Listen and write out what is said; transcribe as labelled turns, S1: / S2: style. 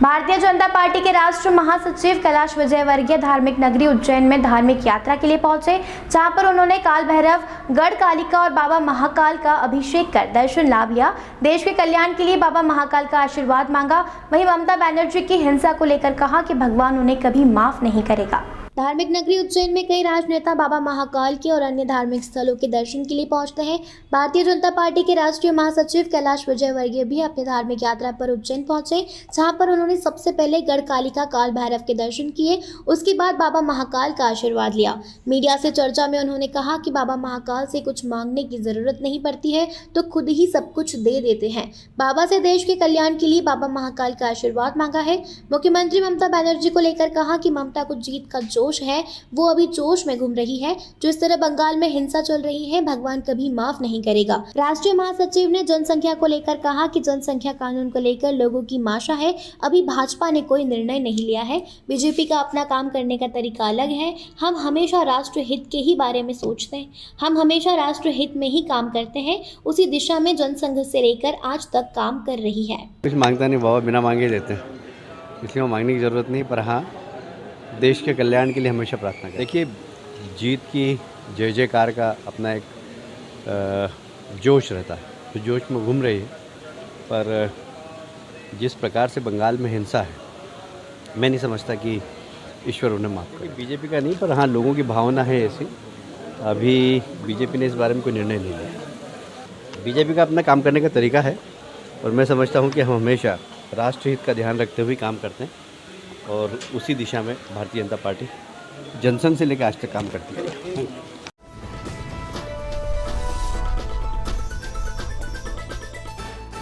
S1: Bharatiya Janata party के राष्ट्रीय महासचिव कैलाश विजयवर्गीय धार्मिक नगरी उज्जैन में धार्मिक यात्रा के लिए पहुंचे, जहां पर उन्होंने काल भैरव, गढ़ कालिका और बाबा महाकाल का अभिषेक कर दर्शन लाभ लिया। देश के कल्याण के लिए बाबा महाकाल का आशीर्वाद मांगा। वहीं ममता बनर्जी की हिंसा को लेकर कहा कि भगवान उन्हें कभी माफ नहीं करेगा। धार्मिक नगरी उज्जैन में कई राजनेता बाबा महाकाल के और अन्य धार्मिक स्थलों के दर्शन के लिए पहुंचते हैं। भारतीय जनता पार्टी के राष्ट्रीय महासचिव कैलाश विजयवर्गीय भी अपनी धार्मिक यात्रा पर उज्जैन पहुंचे, जहां पर उन्होंने सबसे पहले गढ़ कालिका काल भैरव के दर्शन किए। उसके बाद बाबा महाकाल का आशीर्वाद लिया। मीडिया से चर्चा में उन्होंने कहा कि बाबा महाकाल से कुछ मांगने की जरूरत नहीं पड़ती है, तो खुद ही सब कुछ दे देते हैं। बाबा से देश के कल्याण के लिए बाबा महाकाल का आशीर्वाद मांगा है। मुख्यमंत्री ममता बनर्जी को लेकर कहा कि ममता को जीत का जोश है, वो अभी जोश में घूम रही है। जो इस तरह बंगाल में हिंसा चल रही है, भगवान कभी माफ नहीं करेगा। राष्ट्रीय महासचिव ने जनसंख्या को लेकर कहा कि जनसंख्या कानून को लेकर लोगों की माशा है, अभी भाजपा ने कोई निर्णय नहीं लिया है। बीजेपी का अपना काम करने का तरीका अलग है। हम हमेशा राष्ट्र हित के ही बारे में सोचते हैं, हम हमेशा राष्ट्र हित में ही काम करते हैं। उसी दिशा में जनसंघ से लेकर आज तक काम कर रही है।
S2: कुछ मांगता नहीं, बाबा बिना मांगे देते हैं, इसलिए वो मांगने की ज़रूरत नहीं। पर हाँ, देश के कल्याण के लिए हमेशा प्रार्थना करें। देखिए, जीत की जय जयकार का अपना एक जोश रहता है, तो जोश में घूम रही है। पर जिस प्रकार से बंगाल में हिंसा है, मैं नहीं समझता कि ईश्वर उन्हें माफ़ करे। बीजेपी का नहीं, पर हाँ, लोगों की भावना है ऐसी। अभी बीजेपी ने इस बारे में कोई निर्णय नहीं लिया। बीजेपी का अपना काम करने का तरीका है, और मैं समझता हूँ कि हम हमेशा राष्ट्र हित का ध्यान रखते हुए काम करते हैं, और उसी दिशा में भारतीय जनता पार्टी जनसंघ से लेकर आज तक काम करती है।